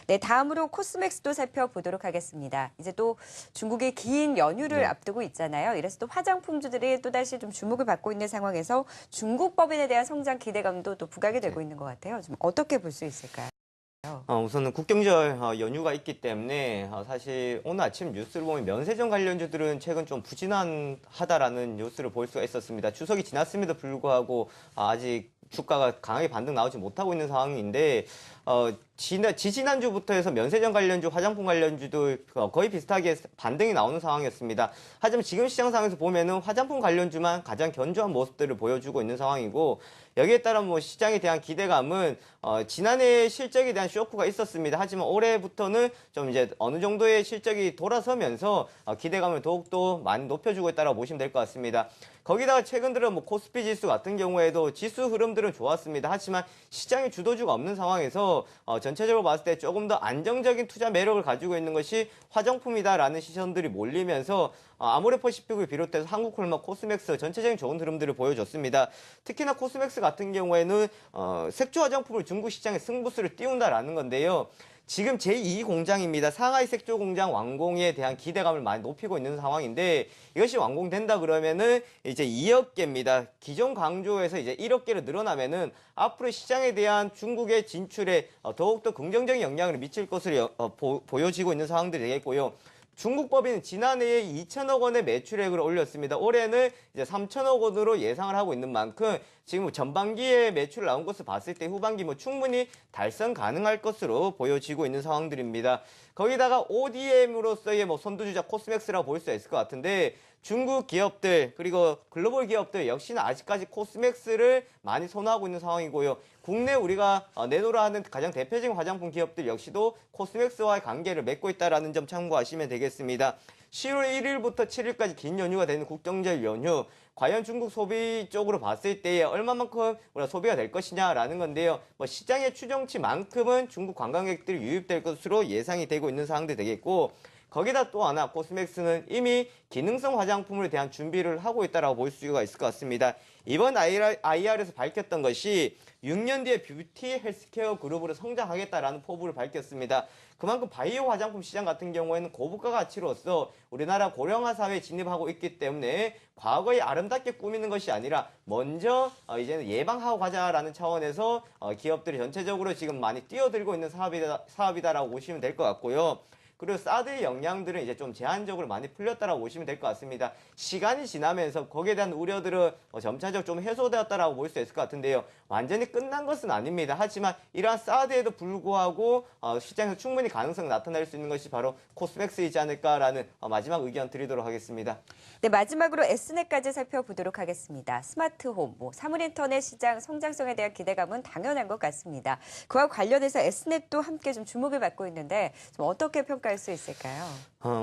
네, 다음으로 코스맥스도 살펴보도록 하겠습니다. 이제 또 중국이 긴 연휴를 앞두고 있잖아요. 이래서 또 화장품주들이 또다시 좀 주목을 받고 있는 상황에서 중국 법인에 대한 성장 기대감도 또 부각이 되고 있는 것 같아요. 좀 어떻게 볼 수 있을까요? 우선은 국경절 연휴가 있기 때문에 사실 오늘 아침 뉴스를 보면 면세점 관련주들은 최근 좀 부진하다라는 뉴스를 볼 수가 있었습니다. 추석이 지났음에도 불구하고 아직 주가가 강하게 반등 나오지 못하고 있는 상황인데 지지난주부터 해서 면세점 관련주, 화장품 관련주도 거의 비슷하게 반등이 나오는 상황이었습니다. 하지만 지금 시장 상황에서 보면은 화장품 관련주만 가장 견조한 모습들을 보여주고 있는 상황이고 여기에 따라 뭐 시장에 대한 기대감은 지난해 실적에 대한 쇼크가 있었습니다. 하지만 올해부터는 좀 이제 어느 정도의 실적이 돌아서면서 기대감을 더욱더 많이 높여주고 있다고 보시면 될 것 같습니다. 거기다가 최근 들어 뭐 코스피 지수 같은 경우에도 지수 흐름들은 좋았습니다. 하지만 시장의 주도주가 없는 상황에서 전체적으로 봤을 때 조금 더 안정적인 투자 매력을 가지고 있는 것이 화장품이다라는 시선들이 몰리면서 아모레퍼시픽을 비롯해서 한국콜마, 코스맥스 전체적인 좋은 흐름들을 보여줬습니다. 특히나 코스맥스 같은 경우에는 색조 화장품을 중국 시장에 승부수를 띄운다라는 건데요. 지금 제2공장입니다. 상하이 색조 공장 완공에 대한 기대감을 많이 높이고 있는 상황인데 이것이 완공된다 그러면은 이제 2억 개입니다. 기존 강조에서 이제 1억 개로 늘어나면은 앞으로 시장에 대한 중국의 진출에 더욱더 긍정적인 영향을 미칠 것으로 보여지고 있는 상황들이 되겠고요. 중국 법인은 지난해에 2천억 원의 매출액을 올렸습니다. 올해는 이제 3천억 원으로 예상을 하고 있는 만큼 지금 전반기에 매출 나온 것을 봤을 때 후반기 뭐 충분히 달성 가능할 것으로 보여지고 있는 상황들입니다. 거기다가 ODM으로서의 뭐 선두주자 코스맥스라고 볼 수 있을 것 같은데 중국 기업들 그리고 글로벌 기업들 역시나 아직까지 코스맥스를 많이 선호하고 있는 상황이고요. 국내 우리가 내놓으라 하는 가장 대표적인 화장품 기업들 역시도 코스맥스와의 관계를 맺고 있다는 점 참고하시면 되겠습니다. 10월 1일부터 7일까지 긴 연휴가 되는 국경절 연휴. 과연 중국 소비 쪽으로 봤을 때 얼마만큼 우리가 소비가 될 것이냐라는 건데요. 뭐 시장의 추정치만큼은 중국 관광객들이 유입될 것으로 예상이 되고 있는 상황도 되겠고 거기다 또 하나 코스맥스는 이미 기능성 화장품에 대한 준비를 하고 있다고 볼 수가 있을 것 같습니다. 이번 IR에서 밝혔던 것이 6년 뒤에 뷰티 헬스케어 그룹으로 성장하겠다라는 포부를 밝혔습니다. 그만큼 바이오 화장품 시장 같은 경우에는 고부가 가치로서 우리나라 고령화 사회에 진입하고 있기 때문에 과거에 아름답게 꾸미는 것이 아니라 먼저 이제는 예방하고 가자라는 차원에서 기업들이 전체적으로 지금 많이 뛰어들고 있는 사업이다라고 보시면 될 것 같고요. 그리고 사드의 영향들은 이제 좀 제한적으로 많이 풀렸다라고 보시면 될 것 같습니다. 시간이 지나면서 거기에 대한 우려들은 점차적으로 좀 해소되었다라고 볼 수 있을 것 같은데요. 완전히 끝난 것은 아닙니다. 하지만 이러한 사드에도 불구하고 시장에서 충분히 가능성이 나타날 수 있는 것이 바로 코스맥스이지 않을까라는 마지막 의견 드리도록 하겠습니다. 네, 마지막으로 S넷까지 살펴보도록 하겠습니다. 스마트홈, 사물인터넷 시장 성장성에 대한 기대감은 당연한 것 같습니다. 그와 관련해서 S넷도 함께 좀 주목을 받고 있는데 좀 어떻게 평가할 수 있을까요?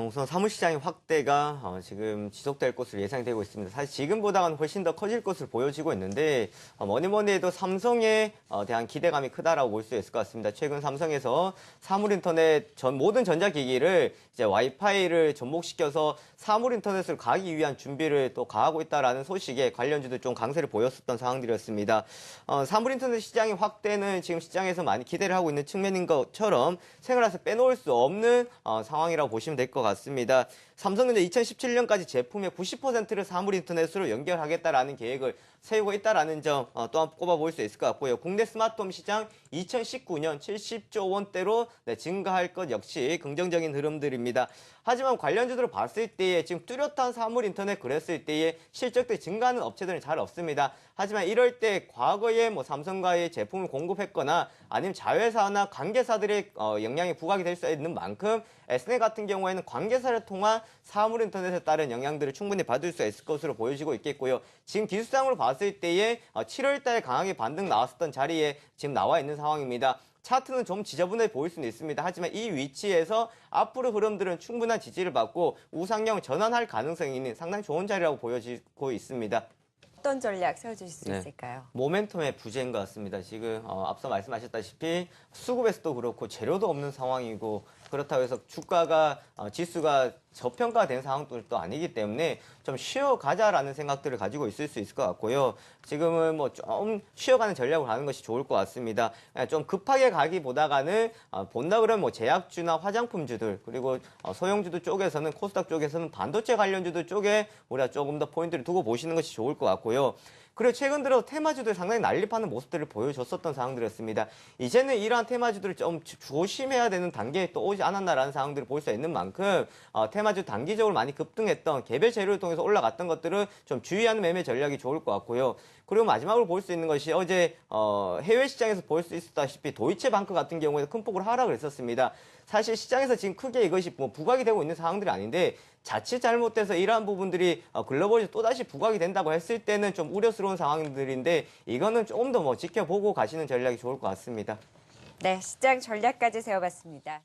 우선 사무시장의 확대가 지금 지속될 것으로 예상이 되고 있습니다. 사실 지금보다는 훨씬 더 커질 것으로 보여지고 있는데 뭐니 해도 삼성에 대한 기대감이 크다라고 볼 수 있을 것 같습니다. 최근 삼성에서 사물인터넷 모든 전자기기를 이제 와이파이를 접목시켜서 사물인터넷을 가기 위한 준비를 또 가하고 있다라는 소식에 관련주도 좀 강세를 보였었던 상황들이었습니다. 사물인터넷 시장의 확대는 지금 시장에서 많이 기대를 하고 있는 측면인 것처럼 생활에서 빼놓을 수 없는 상황이라고 보시면 될 것 같습니다. 삼성은 2017년까지 제품의 90%를 사물인터넷으로 연결하겠다라는 계획을 세우고 있다는 점 또한 꼽아볼 수 있을 것 같고요. 국내 스마트홈 시장 2019년 70조 원대로 증가할 것 역시 긍정적인 흐름들입니다. 하지만 관련주들을 봤을 때에 지금 뚜렷한 사물인터넷 그랬을 때에 실적들이 증가하는 업체들은 잘 없습니다. 하지만 이럴 때 과거에 삼성과의 제품을 공급했거나 아니면 자회사나 관계사들의 영향이 부각이 될 수 있는 만큼 S넷 같은 경우에는 관계사를 통한 사물인터넷에 따른 영향들을 충분히 받을 수 있을 것으로 보여지고 있겠고요. 지금 기술상으로 봤을 때에 7월달에 강하게 반등 나왔었던 자리에 지금 나와 있는 상황입니다. 차트는 좀 지저분해 보일 수는 있습니다. 하지만 이 위치에서 앞으로 흐름들은 충분한 지지를 받고 우상향 전환할 가능성이 있는 상당히 좋은 자리라고 보여지고 있습니다. 어떤 전략 세워주실 수 있을까요? 모멘텀의 부재인 것 같습니다. 지금 앞서 말씀하셨다시피 수급에서도 그렇고 재료도 없는 상황이고 그렇다고 해서 주가가 지수가 저평가된 상황도 아니기 때문에 좀 쉬어가자라는 생각들을 가지고 있을 수 있을 것 같고요. 지금은 뭐 좀 쉬어가는 전략을 가는 것이 좋을 것 같습니다. 좀 급하게 가기보다가는 본다 그러면 뭐 제약주나 화장품주들 그리고 소형주들 쪽에서는 코스닥 쪽에서는 반도체 관련주들 쪽에 우리가 조금 더 포인트를 두고 보시는 것이 좋을 것 같고요. 그리고 최근 들어 테마주들 상당히 난립하는 모습들을 보여줬었던 상황들이었습니다. 이제는 이러한 테마주들을 좀 조심해야 되는 단계에 또 오지 않았나라는 상황들을 볼 수 있는 만큼 테마주 단기적으로 많이 급등했던 개별 재료를 통해서 올라갔던 것들은 좀 주의하는 매매 전략이 좋을 것 같고요. 그리고 마지막으로 볼 수 있는 것이 어제 해외 시장에서 볼 수 있었다시피 도이체방크 같은 경우에 큰 폭으로 하락을 했었습니다. 사실 시장에서 지금 크게 이것이 뭐 부각이 되고 있는 상황들이 아닌데 자칫 잘못돼서 이러한 부분들이 글로벌에서 또다시 부각이 된다고 했을 때는 좀 우려스러운 상황들인데 이거는 조금 더 뭐 지켜보고 가시는 전략이 좋을 것 같습니다. 네, 시장 전략까지 세워봤습니다.